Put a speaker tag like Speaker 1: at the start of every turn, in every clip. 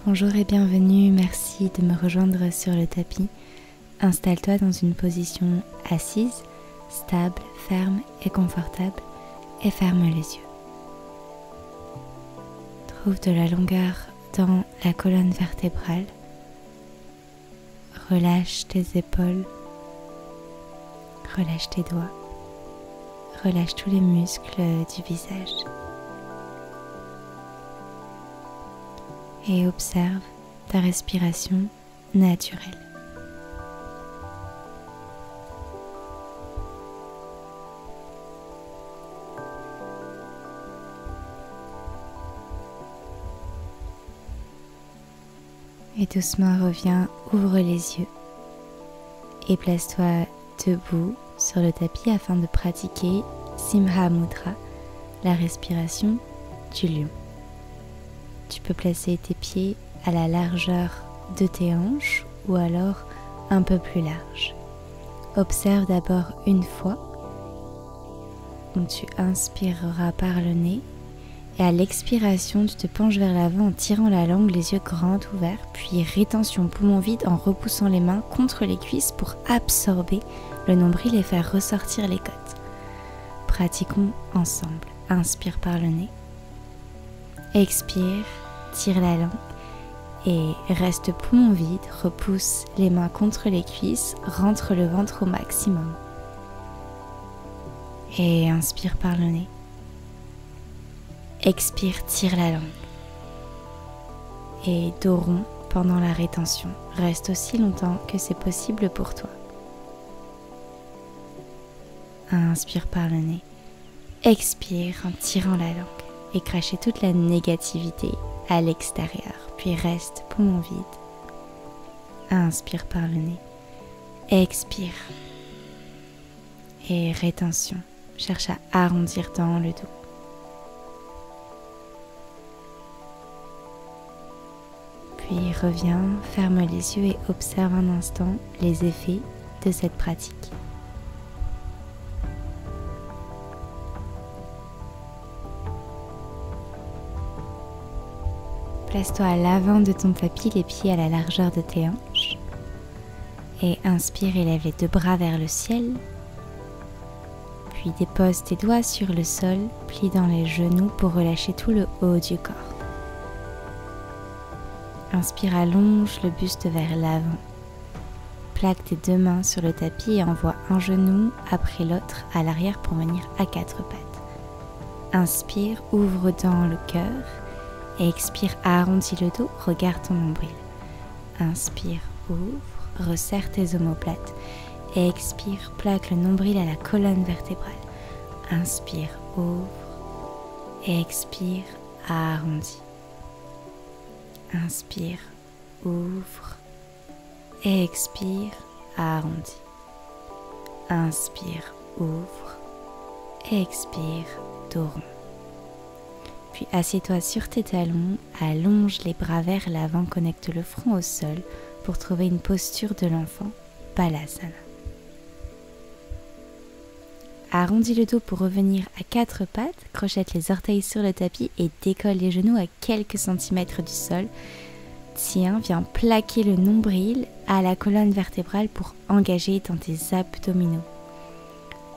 Speaker 1: Bonjour et bienvenue, merci de me rejoindre sur le tapis. Installe-toi dans une position assise, stable, ferme et confortable et ferme les yeux. Trouve de la longueur dans la colonne vertébrale. Relâche tes épaules, relâche tes doigts, relâche tous les muscles du visage. Et observe ta respiration naturelle. Et doucement reviens, ouvre les yeux et place-toi debout sur le tapis afin de pratiquer Simha Mudra, la respiration du lion. Tu peux placer tes pieds à la largeur de tes hanches ou alors un peu plus large. Observe d'abord une fois. Donc tu inspireras par le nez et à l'expiration tu te penches vers l'avant en tirant la langue, les yeux grands ouverts, puis rétention poumon vide en repoussant les mains contre les cuisses pour absorber le nombril et faire ressortir les côtes. Pratiquons ensemble. Inspire par le nez. Expire, tire la langue et reste poumon vide, repousse les mains contre les cuisses, rentre le ventre au maximum. Et inspire par le nez. Expire, tire la langue. Et dos rond pendant la rétention. Reste aussi longtemps que c'est possible pour toi. Inspire par le nez. Expire en tirant la langue. Et cracher toute la négativité à l'extérieur, puis reste poumon vide. Inspire par le nez, expire et rétention. Cherche à arrondir dans le dos. Puis reviens, ferme les yeux et observe un instant les effets de cette pratique. Place-toi à l'avant de ton tapis, les pieds à la largeur de tes hanches. Et inspire, élève les deux bras vers le ciel. Puis dépose tes doigts sur le sol, plie dans les genoux pour relâcher tout le haut du corps. Inspire, allonge le buste vers l'avant. Plaque tes deux mains sur le tapis et envoie un genou après l'autre à l'arrière pour venir à quatre pattes. Inspire, ouvre dans le cœur. Et expire, arrondis le dos, regarde ton nombril. Inspire, ouvre, resserre tes omoplates. Et expire, plaque le nombril à la colonne vertébrale. Inspire, ouvre. Et expire, arrondis. Inspire, ouvre. Et expire, arrondis. Inspire, ouvre. Et expire, dos rond. Puis assieds-toi sur tes talons, allonge les bras vers l'avant, connecte le front au sol pour trouver une posture de l'enfant, Balasana. Arrondis le dos pour revenir à quatre pattes, crochette les orteils sur le tapis et décolle les genoux à quelques centimètres du sol. Tiens, viens plaquer le nombril à la colonne vertébrale pour engager dans tes abdominaux.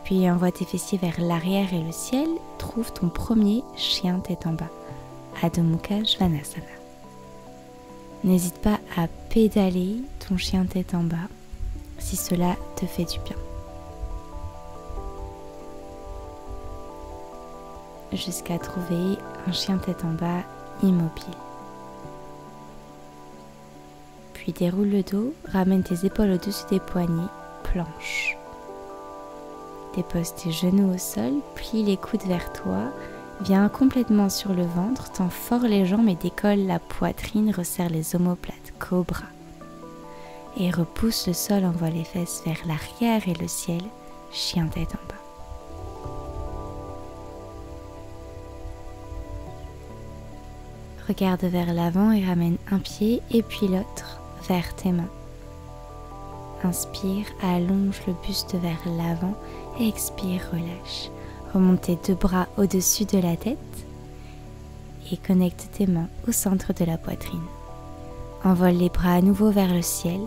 Speaker 1: Puis envoie tes fessiers vers l'arrière et le ciel. Trouve ton premier chien tête en bas, Adho Mukha Svanasana. N'hésite pas à pédaler ton chien tête en bas si cela te fait du bien. Jusqu'à trouver un chien tête en bas immobile. Puis déroule le dos, ramène tes épaules au-dessus des poignets, planche. Dépose tes genoux au sol, plie les coudes vers toi, viens complètement sur le ventre, tends fort les jambes et décolle la poitrine, resserre les omoplates, cobra. Et repousse le sol, envoie les fesses vers l'arrière et le ciel, chien tête en bas. Regarde vers l'avant et ramène un pied et puis l'autre vers tes mains. Inspire, allonge le buste vers l'avant et expire, relâche. Remonte tes deux bras au-dessus de la tête et connecte tes mains au centre de la poitrine. Envole les bras à nouveau vers le ciel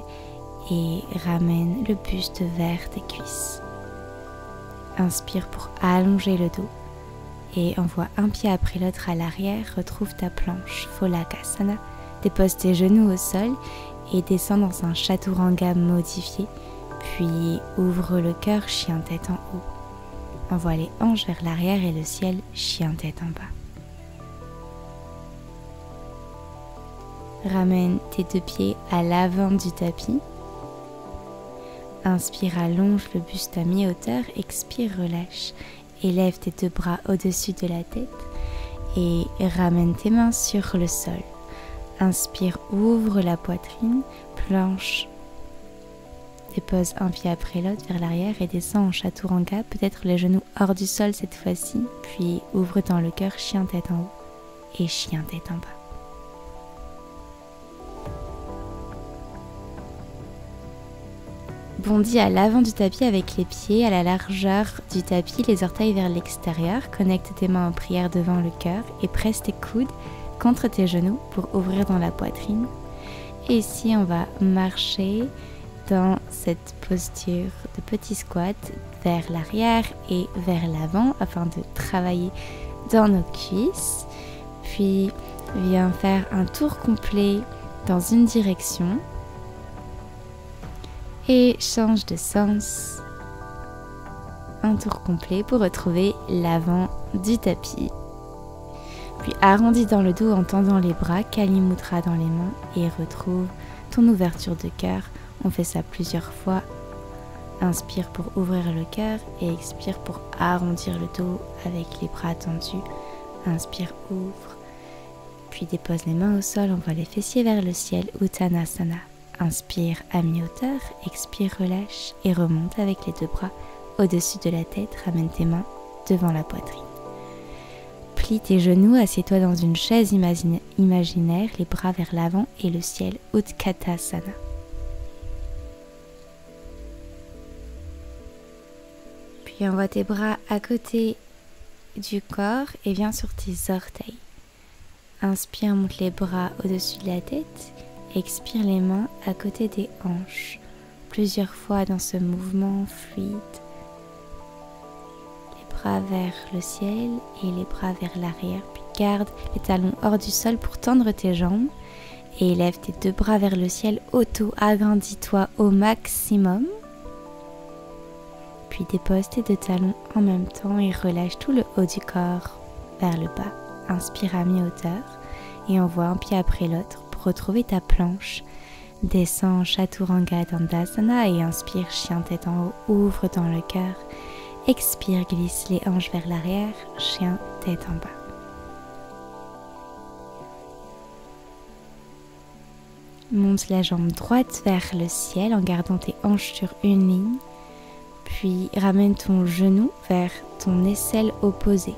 Speaker 1: et ramène le buste vers tes cuisses. Inspire pour allonger le dos et envoie un pied après l'autre à l'arrière. Retrouve ta planche Pholakasana. Dépose tes genoux au sol et descends dans un chaturanga modifié. Puis ouvre le cœur, chien tête en haut. Envoie les hanches vers l'arrière et le ciel, chien tête en bas. Ramène tes deux pieds à l'avant du tapis. Inspire, allonge le buste à mi-hauteur. Expire, relâche. Élève tes deux bras au-dessus de la tête et ramène tes mains sur le sol. Inspire, ouvre la poitrine, planche. Dépose un pied après l'autre vers l'arrière et descends en chaturanga, peut-être les genoux hors du sol cette fois-ci, puis ouvre dans le cœur, chien tête en haut et chien tête en bas. Bondis à l'avant du tapis avec les pieds à la largeur du tapis, les orteils vers l'extérieur. Connecte tes mains en prière devant le cœur et presse tes coudes contre tes genoux pour ouvrir dans la poitrine. Et ici, on va marcher dans cette posture de petit squat vers l'arrière et vers l'avant afin de travailler dans nos cuisses. Puis, viens faire un tour complet dans une direction. Et change de sens. Un tour complet pour retrouver l'avant du tapis. Puis arrondis dans le dos en tendant les bras, Kali Mudra dans les mains et retrouve ton ouverture de cœur. On fait ça plusieurs fois. Inspire pour ouvrir le cœur et expire pour arrondir le dos avec les bras tendus. Inspire, ouvre. Puis dépose les mains au sol, envoie les fessiers vers le ciel, Uttanasana. Inspire à mi-hauteur, expire, relâche et remonte avec les deux bras au-dessus de la tête. Ramène tes mains devant la poitrine. Plie tes genoux, assieds-toi dans une chaise imaginaire, les bras vers l'avant et le ciel, Utkatasana. Puis envoie tes bras à côté du corps et viens sur tes orteils. Inspire, monte les bras au-dessus de la tête. Expire les mains à côté des hanches, plusieurs fois dans ce mouvement fluide. Les bras vers le ciel et les bras vers l'arrière, puis garde les talons hors du sol pour tendre tes jambes et élève tes deux bras vers le ciel, auto-agrandis-toi au maximum. Puis dépose tes deux talons en même temps et relâche tout le haut du corps vers le bas. Inspire à mi-hauteur et envoie un pied après l'autre. Retrouver ta planche, descends Chaturanga Dandasana et inspire, chien tête en haut, ouvre dans le cœur, expire, glisse les hanches vers l'arrière, chien tête en bas. Monte la jambe droite vers le ciel en gardant tes hanches sur une ligne, puis ramène ton genou vers ton aisselle opposée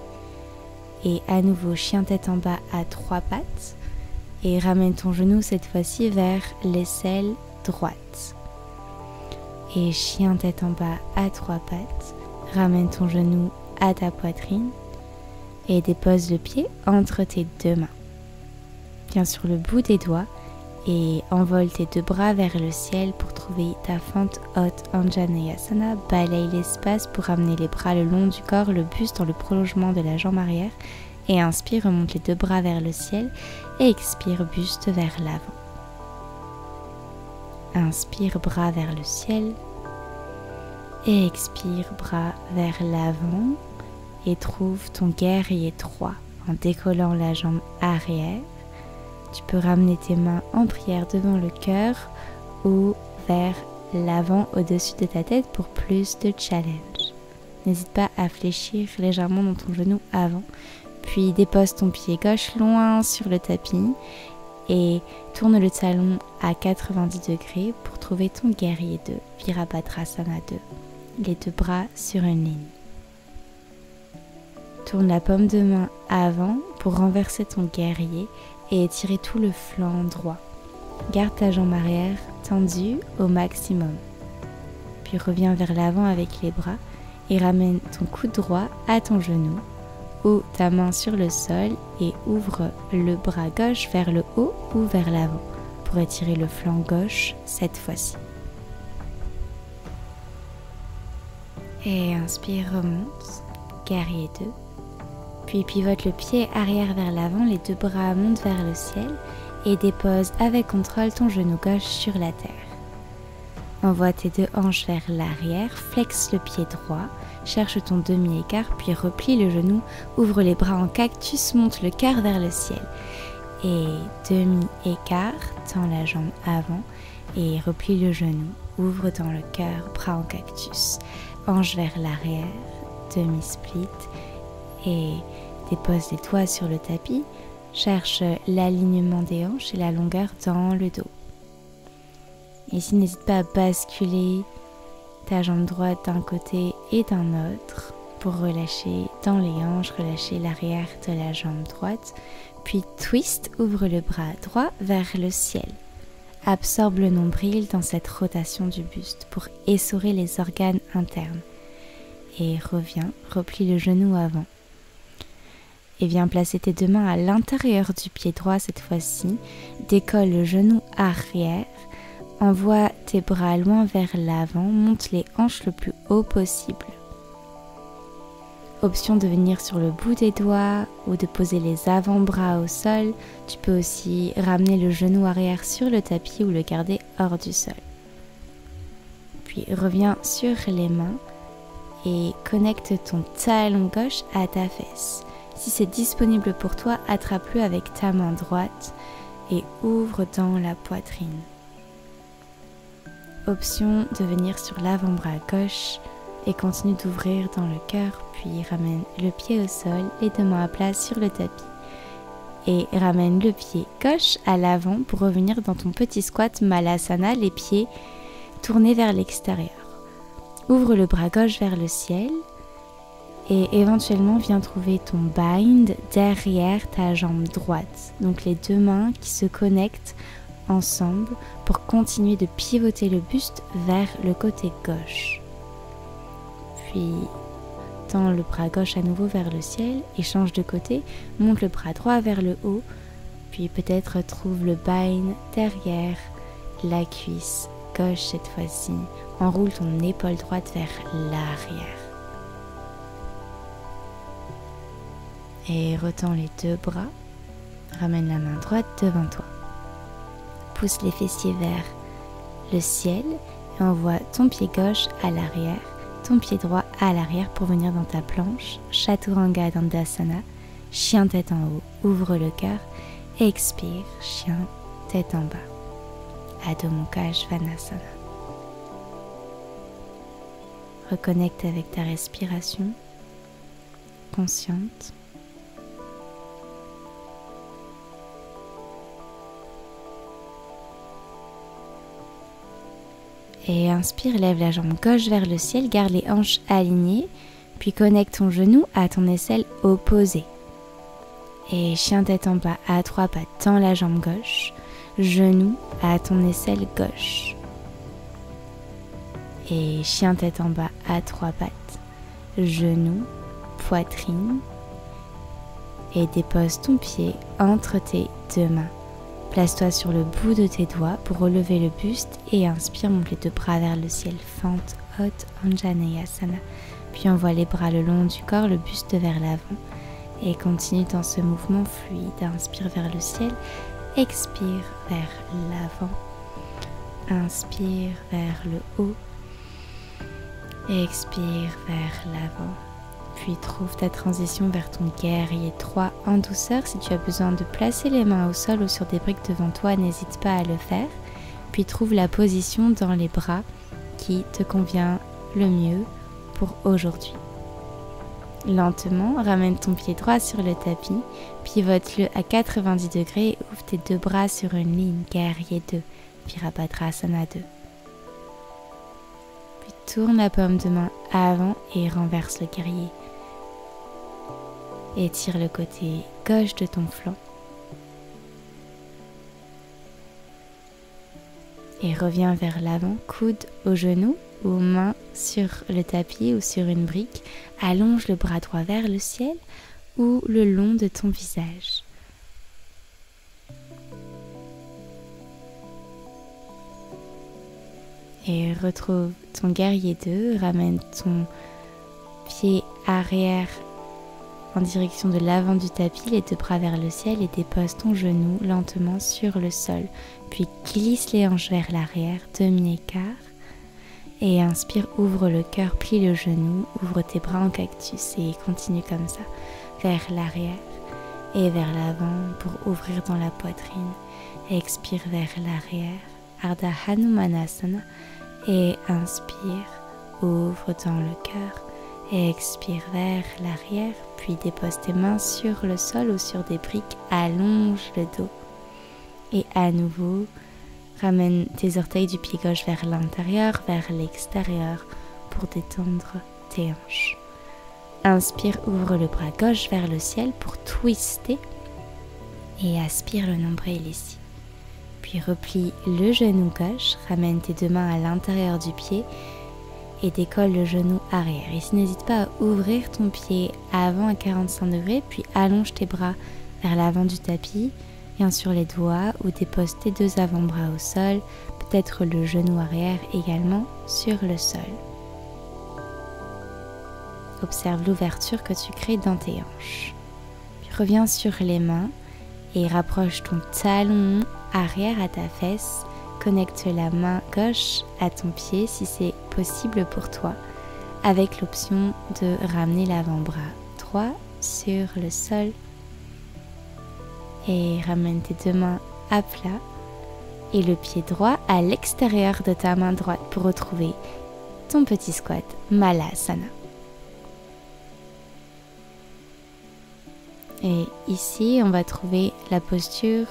Speaker 1: et à nouveau chien tête en bas à trois pattes. Et ramène ton genou cette fois-ci vers l'aisselle droite. Et chien tête en bas à trois pattes. Ramène ton genou à ta poitrine et dépose le pied entre tes deux mains. Viens sur le bout des doigts et envole tes deux bras vers le ciel pour trouver ta fente haute Anjaneyasana. Balaye l'espace pour ramener les bras le long du corps, le buste dans le prolongement de la jambe arrière. Et inspire, remonte les deux bras vers le ciel et expire, buste vers l'avant. Inspire, bras vers le ciel et expire, bras vers l'avant et trouve ton guerrier 3 en décollant la jambe arrière. Tu peux ramener tes mains en prière devant le cœur ou vers l'avant au-dessus de ta tête pour plus de challenge. N'hésite pas à fléchir légèrement dans ton genou avant. Puis dépose ton pied gauche loin sur le tapis et tourne le talon à 90 degrés pour trouver ton guerrier 2, Virabhadrasana 2, les deux bras sur une ligne. Tourne la paume de main avant pour renverser ton guerrier et étirer tout le flanc droit. Garde ta jambe arrière tendue au maximum. Puis reviens vers l'avant avec les bras et ramène ton coude droit à ton genou ou ta main sur le sol et ouvre le bras gauche vers le haut ou vers l'avant pour étirer le flanc gauche cette fois-ci. Et inspire, remonte, guerrier 2. Puis pivote le pied arrière vers l'avant, les deux bras montent vers le ciel et dépose avec contrôle ton genou gauche sur la terre. Envoie tes deux hanches vers l'arrière, flexe le pied droit, cherche ton demi-écart, puis replie le genou, ouvre les bras en cactus, monte le cœur vers le ciel. Et demi-écart, tends la jambe avant et replie le genou, ouvre dans le cœur, bras en cactus, hanche vers l'arrière, demi-split et dépose les doigts sur le tapis, cherche l'alignement des hanches et la longueur dans le dos. Ici, n'hésite pas à basculer ta jambe droite d'un côté et d'un autre pour relâcher dans les hanches, relâcher l'arrière de la jambe droite. Puis twist, ouvre le bras droit vers le ciel. Absorbe le nombril dans cette rotation du buste pour essorer les organes internes. Et reviens, replie le genou avant. Et viens placer tes deux mains à l'intérieur du pied droit cette fois-ci. Décolle le genou arrière. Envoie tes bras loin vers l'avant, monte les hanches le plus haut possible. Option de venir sur le bout des doigts ou de poser les avant-bras au sol. Tu peux aussi ramener le genou arrière sur le tapis ou le garder hors du sol. Puis reviens sur les mains et connecte ton talon gauche à ta fesse. Si c'est disponible pour toi, attrape-le avec ta main droite et ouvre dans la poitrine. Option de venir sur l'avant-bras gauche et continue d'ouvrir dans le cœur, puis ramène le pied au sol, les deux mains à plat sur le tapis et ramène le pied gauche à l'avant pour revenir dans ton petit squat Malasana, les pieds tournés vers l'extérieur. Ouvre le bras gauche vers le ciel et éventuellement viens trouver ton bind derrière ta jambe droite. Donc les deux mains qui se connectent ensemble pour continuer de pivoter le buste vers le côté gauche. Puis tends le bras gauche à nouveau vers le ciel et change de côté, monte le bras droit vers le haut, puis peut-être trouve le bind derrière la cuisse gauche cette fois-ci. Enroule ton épaule droite vers l'arrière. Et retends les deux bras, ramène la main droite devant toi. Pousse les fessiers vers le ciel et envoie ton pied gauche à l'arrière, ton pied droit à l'arrière pour venir dans ta planche, Chaturanga Dandasana, chien tête en haut, ouvre le cœur, expire, chien tête en bas, Adho Mukha Svanasana. Reconnecte avec ta respiration, consciente. Et inspire, lève la jambe gauche vers le ciel, garde les hanches alignées, puis connecte ton genou à ton aisselle opposée. Et chien tête en bas à trois pattes, tends la jambe gauche, genou à ton aisselle gauche. Et chien tête en bas à trois pattes, genou, poitrine. Et dépose ton pied entre tes deux mains. Place-toi sur le bout de tes doigts pour relever le buste et inspire, monte les deux bras vers le ciel, fente haute, Anjaneyasana. Puis envoie les bras le long du corps, le buste vers l'avant et continue dans ce mouvement fluide. Inspire vers le ciel, expire vers l'avant, inspire vers le haut, expire vers l'avant. Puis trouve ta transition vers ton guerrier 3 en douceur. Si tu as besoin de placer les mains au sol ou sur des briques devant toi, n'hésite pas à le faire. Puis trouve la position dans les bras qui te convient le mieux pour aujourd'hui. Lentement, ramène ton pied droit sur le tapis, pivote-le à 90 degrés et ouvre tes deux bras sur une ligne, guerrier 2, Virabhadrasana 2. Puis tourne la paume de main avant et renverse le guerrier. Étire le côté gauche de ton flanc. Et reviens vers l'avant, coude au genou ou main sur le tapis ou sur une brique. Allonge le bras droit vers le ciel ou le long de ton visage. Et retrouve ton guerrier 2, ramène ton pied arrière en direction de l'avant du tapis, les deux bras vers le ciel et dépose ton genou lentement sur le sol. Puis glisse les hanches vers l'arrière, demi-écart. Et inspire, ouvre le cœur, plie le genou, ouvre tes bras en cactus et continue comme ça, vers l'arrière et vers l'avant pour ouvrir dans la poitrine. Expire vers l'arrière, Ardha Hanumanasana, et inspire, ouvre dans le cœur et expire vers l'arrière, puis dépose tes mains sur le sol ou sur des briques, allonge le dos. Et à nouveau, ramène tes orteils du pied gauche vers l'intérieur, vers l'extérieur pour détendre tes hanches. Inspire, ouvre le bras gauche vers le ciel pour twister et aspire le nombril ici. Puis replie le genou gauche, ramène tes deux mains à l'intérieur du pied et décolle le genou arrière. Ici, n'hésite pas à ouvrir ton pied avant à 45 degrés, puis allonge tes bras vers l'avant du tapis, bien sûr les doigts, ou dépose tes deux avant-bras au sol, peut-être le genou arrière également sur le sol. Observe l'ouverture que tu crées dans tes hanches. Puis reviens sur les mains et rapproche ton talon arrière à ta fesse. Connecte la main gauche à ton pied si c'est possible pour toi, avec l'option de ramener l'avant-bras droit sur le sol. Et ramène tes deux mains à plat et le pied droit à l'extérieur de ta main droite pour retrouver ton petit squat Malasana. Et ici, on va trouver la posture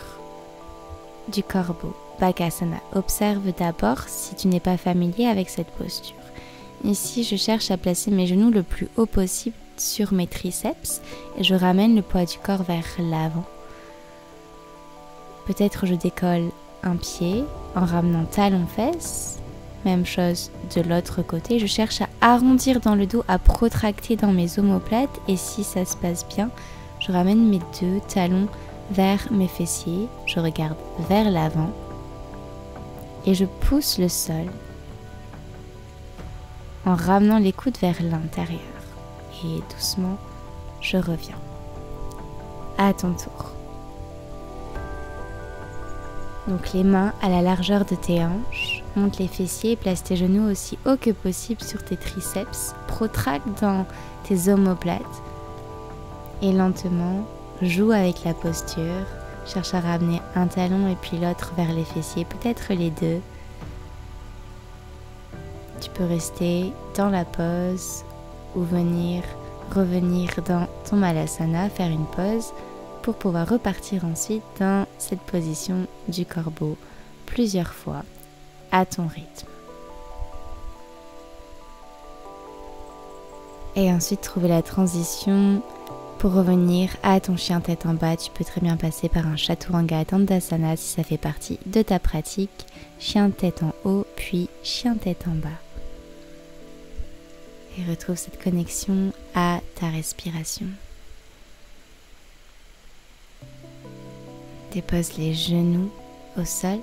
Speaker 1: du corbeau, Bakasana. Observe d'abord si tu n'es pas familier avec cette posture. Ici, je cherche à placer mes genoux le plus haut possible sur mes triceps et je ramène le poids du corps vers l'avant. Peut-être je décolle un pied en ramenant talon-fesse. Même chose de l'autre côté. Je cherche à arrondir dans le dos, à protracter dans mes omoplates. Et si ça se passe bien, je ramène mes deux talons vers mes fessiers. Je regarde vers l'avant. Et je pousse le sol en ramenant les coudes vers l'intérieur. Et doucement, je reviens. À ton tour. Donc les mains à la largeur de tes hanches, monte les fessiers et place tes genoux aussi haut que possible sur tes triceps, protracte dans tes omoplates et lentement joue avec la posture, cherche à ramener un talon et puis l'autre vers les fessiers, peut-être les deux. Tu peux rester dans la pose ou revenir dans ton Malasana, faire une pause pour pouvoir repartir ensuite dans cette position du corbeau plusieurs fois à ton rythme. Et ensuite trouver la transition pour revenir à ton chien tête en bas. Tu peux très bien passer par un Chaturanga Dandasana si ça fait partie de ta pratique. Chien tête en haut puis chien tête en bas. Et retrouve cette connexion à ta respiration. Dépose les genoux au sol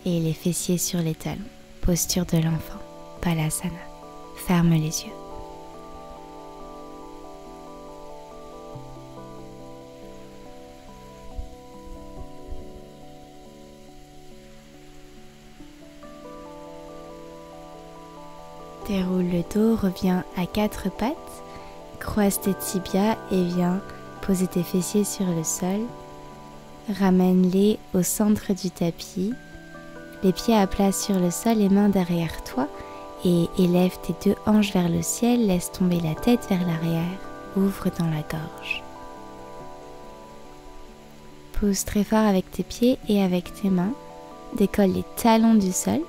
Speaker 1: et les fessiers sur les talons. Posture de l'enfant, Balasana. Ferme les yeux. Déroule le dos, reviens à quatre pattes, croise tes tibias et viens poser tes fessiers sur le sol. Ramène-les au centre du tapis, les pieds à plat sur le sol, les mains derrière toi et élève tes deux hanches vers le ciel, laisse tomber la tête vers l'arrière, ouvre dans la gorge. Pousse très fort avec tes pieds et avec tes mains, décolle les talons du sol,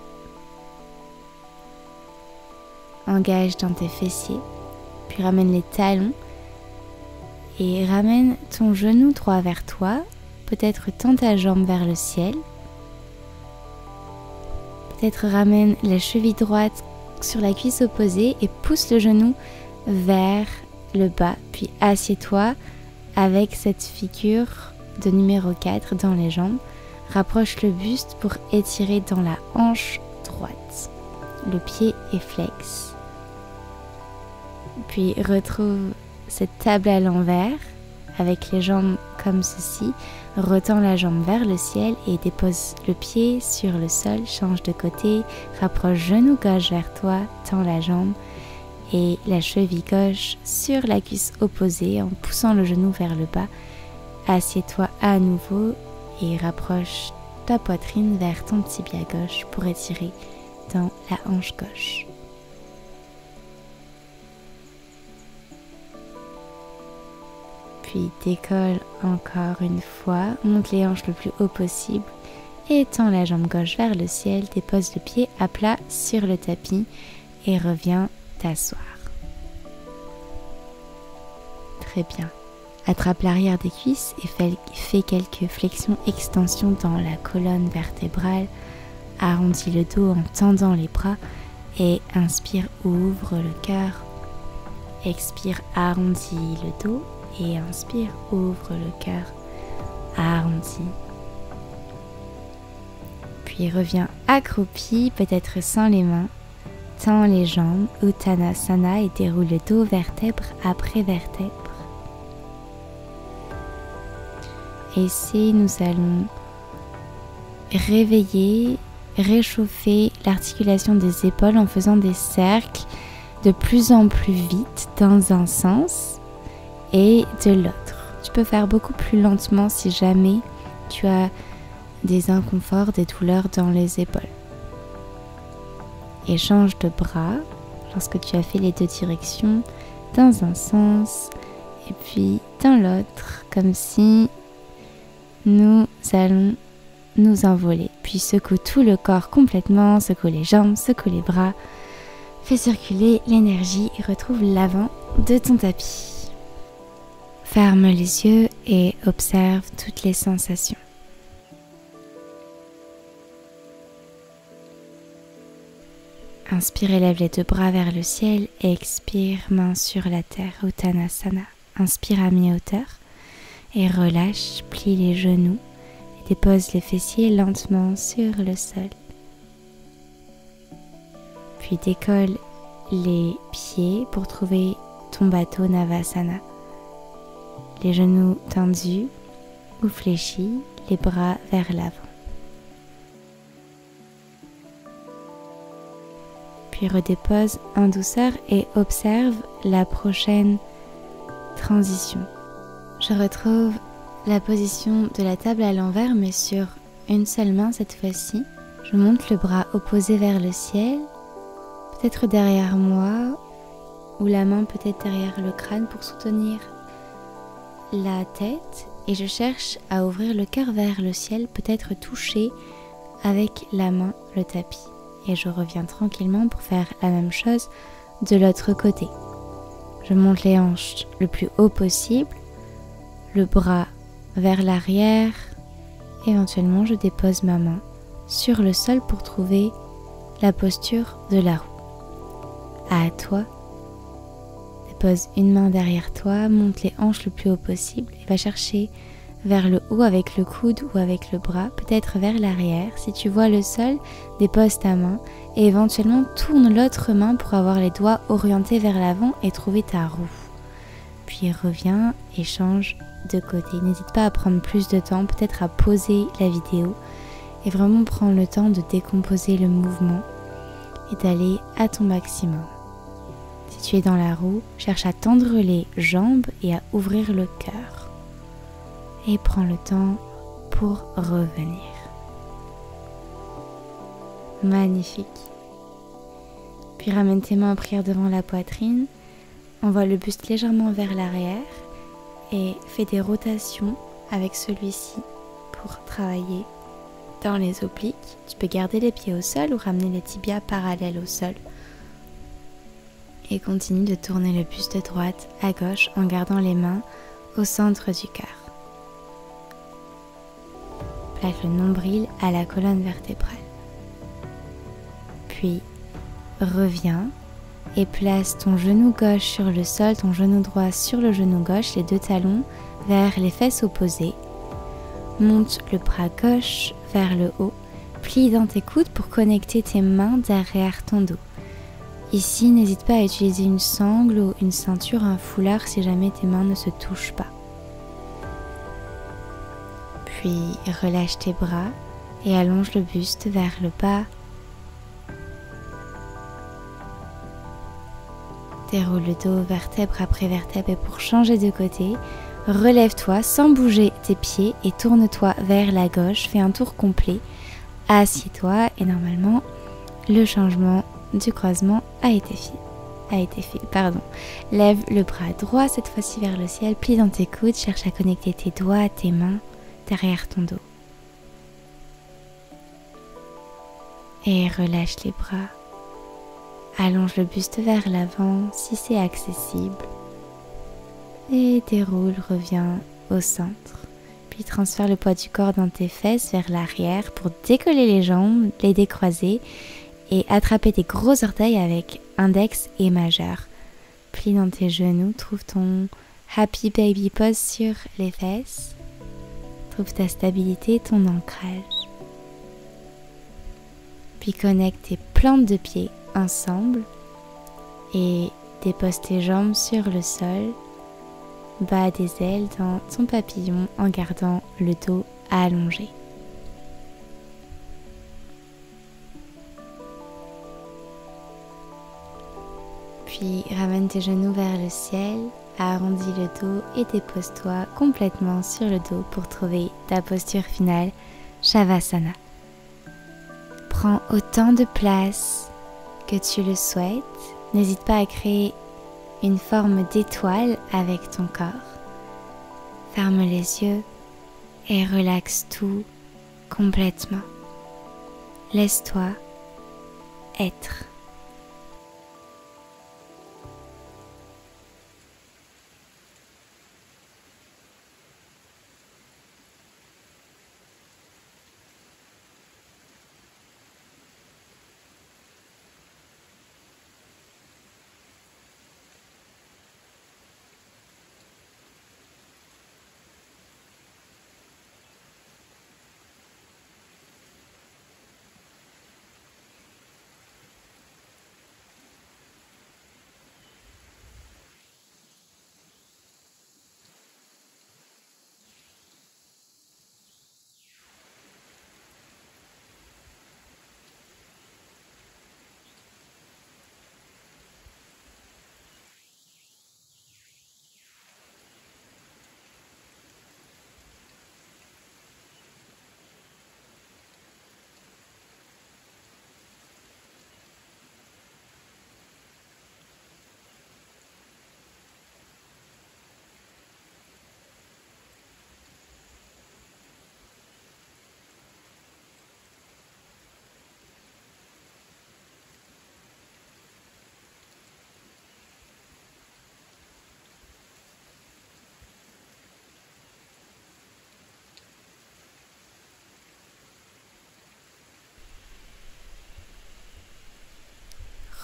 Speaker 1: engage dans tes fessiers, puis ramène les talons et ramène ton genou droit vers toi. Peut-être tends ta jambe vers le ciel. Peut-être ramène la cheville droite sur la cuisse opposée et pousse le genou vers le bas. Puis assieds-toi avec cette figure de numéro 4 dans les jambes. Rapproche le buste pour étirer dans la hanche droite. Le pied est flex. Puis retrouve cette table à l'envers avec les jambes comme ceci. Retends la jambe vers le ciel et dépose le pied sur le sol. Change de côté, rapproche genou gauche vers toi, tends la jambe et la cheville gauche sur la cuisse opposée en poussant le genou vers le bas. Assieds-toi à nouveau et rapproche ta poitrine vers ton tibia gauche pour étirer dans la hanche gauche. Puis décolle encore une fois, monte les hanches le plus haut possible et tends la jambe gauche vers le ciel, dépose le pied à plat sur le tapis et reviens t'asseoir. Très bien. Attrape l'arrière des cuisses et fais quelques flexions-extensions dans la colonne vertébrale. Arrondis le dos en tendant les bras et inspire, ouvre le cœur. Expire, arrondis le dos et inspire, ouvre le cœur, arrondis. Puis reviens accroupi, peut-être sans les mains. Tends les jambes, Uttanasana, et déroule le dos vertèbre après vertèbre. Et ici, nous allons réchauffer l'articulation des épaules en faisant des cercles de plus en plus vite dans un sens et de l'autre. Tu peux faire beaucoup plus lentement si jamais tu as des inconforts, des douleurs dans les épaules. Et change de bras lorsque tu as fait les deux directions dans un sens et puis dans l'autre, comme si nous allons nous envoler. Puis secoue tout le corps complètement, secoue les jambes, secoue les bras, fais circuler l'énergie et retrouve l'avant de ton tapis. Ferme les yeux et observe toutes les sensations. Inspire et lève les deux bras vers le ciel. Expire, main sur la terre, Uttanasana. Inspire à mi-hauteur et relâche, plie les genoux et dépose les fessiers lentement sur le sol. Puis décolle les pieds pour trouver ton bateau Navasana. Les genoux tendus ou fléchis, les bras vers l'avant. Puis redépose en douceur et observe la prochaine transition. Je retrouve la position de la table à l'envers, mais sur une seule main cette fois-ci. Je monte le bras opposé vers le ciel, peut-être derrière moi, ou la main peut-être derrière le crâne pour soutenir la tête. Et je cherche à ouvrir le cœur vers le ciel, peut-être toucher avec la main le tapis. Et je reviens tranquillement pour faire la même chose de l'autre côté. Je monte les hanches le plus haut possible, le bras vers l'arrière. Éventuellement, je dépose ma main sur le sol pour trouver la posture de la roue. À toi, dépose une main derrière toi, monte les hanches le plus haut possible et va chercher vers le haut avec le coude ou avec le bras, peut-être vers l'arrière. Si tu vois le sol, dépose ta main et éventuellement tourne l'autre main pour avoir les doigts orientés vers l'avant et trouver ta roue. Puis reviens et change de côté. N'hésite pas à prendre plus de temps, peut-être à poser la vidéo et vraiment prendre le temps de décomposer le mouvement et d'aller à ton maximum. Si tu es dans la roue, cherche à tendre les jambes et à ouvrir le cœur. Et prends le temps pour revenir. Magnifique. Puis ramène tes mains en prière devant la poitrine. Envoie le buste légèrement vers l'arrière et fais des rotations avec celui-ci pour travailler dans les obliques. Tu peux garder les pieds au sol ou ramener les tibias parallèles au sol. Et continue de tourner le buste de droite à gauche en gardant les mains au centre du cœur. Plaque le nombril à la colonne vertébrale. Puis reviens et place ton genou gauche sur le sol, ton genou droit sur le genou gauche, les deux talons vers les fesses opposées. Monte le bras gauche vers le haut plie dans tes coudes pour connecter tes mains derrière ton dos. Ici, n'hésite pas à utiliser une sangle ou une ceinture, un foulard si jamais tes mains ne se touchent pas. Puis relâche tes bras et allonge le buste vers le bas. Déroule le dos vertèbre après vertèbre et pour changer de côté, relève-toi sans bouger tes pieds et tourne-toi vers la gauche. Fais un tour complet. Assieds-toi et normalement, le changement du croisement a été fait. Lève le bras droit cette fois-ci vers le ciel, plie dans tes coudes, cherche à connecter tes doigts à tes mains derrière ton dos. Et relâche les bras. Allonge le buste vers l'avant si c'est accessible. Et déroule, reviens au centre. Puis transfère le poids du corps dans tes fesses vers l'arrière pour décoller les jambes, les décroiser et attraper tes gros orteils avec index et majeur. Plie dans tes genoux, trouve ton happy baby pose sur les fesses. Trouve ta stabilité, ton ancrage. Puis connecte tes plantes de pied ensemble et dépose tes jambes sur le sol, bas des ailes dans ton papillon en gardant le dos allongé. Puis ramène tes genoux vers le ciel, arrondis le dos et dépose-toi complètement sur le dos pour trouver ta posture finale, Shavasana. Prends autant de place que tu le souhaites. N'hésite pas à créer une forme d'étoile avec ton corps. Ferme les yeux et relaxe tout complètement. Laisse-toi être.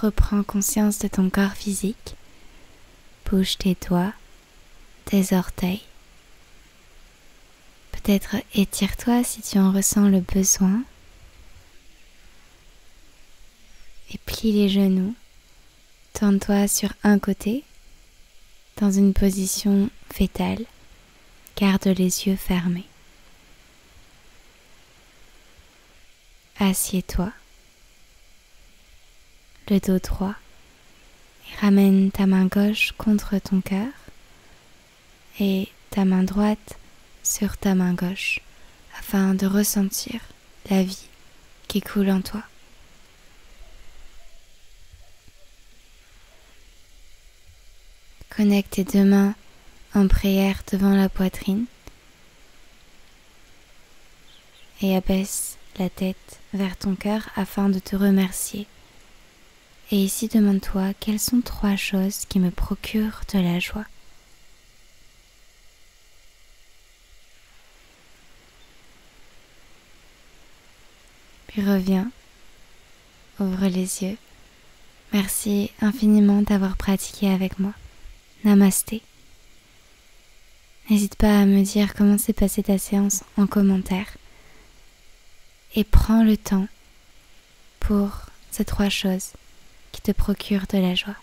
Speaker 1: Reprends conscience de ton corps physique. Bouge tes doigts, tes orteils. Peut-être étire-toi si tu en ressens le besoin. Et plie les genoux. Tourne-toi sur un côté, dans une position fétale. Garde les yeux fermés. Assieds-toi. Le dos droit et ramène ta main gauche contre ton cœur et ta main droite sur ta main gauche afin de ressentir la vie qui coule en toi. Connecte tes deux mains en prière devant la poitrine et abaisse la tête vers ton cœur afin de te remercier. Et ici, demande-toi quelles sont 3 choses qui me procurent de la joie. Puis reviens, ouvre les yeux. Merci infiniment d'avoir pratiqué avec moi. Namasté. N'hésite pas à me dire comment s'est passée ta séance en commentaire. et prends le temps pour ces 3 choses qui te procurent de la joie.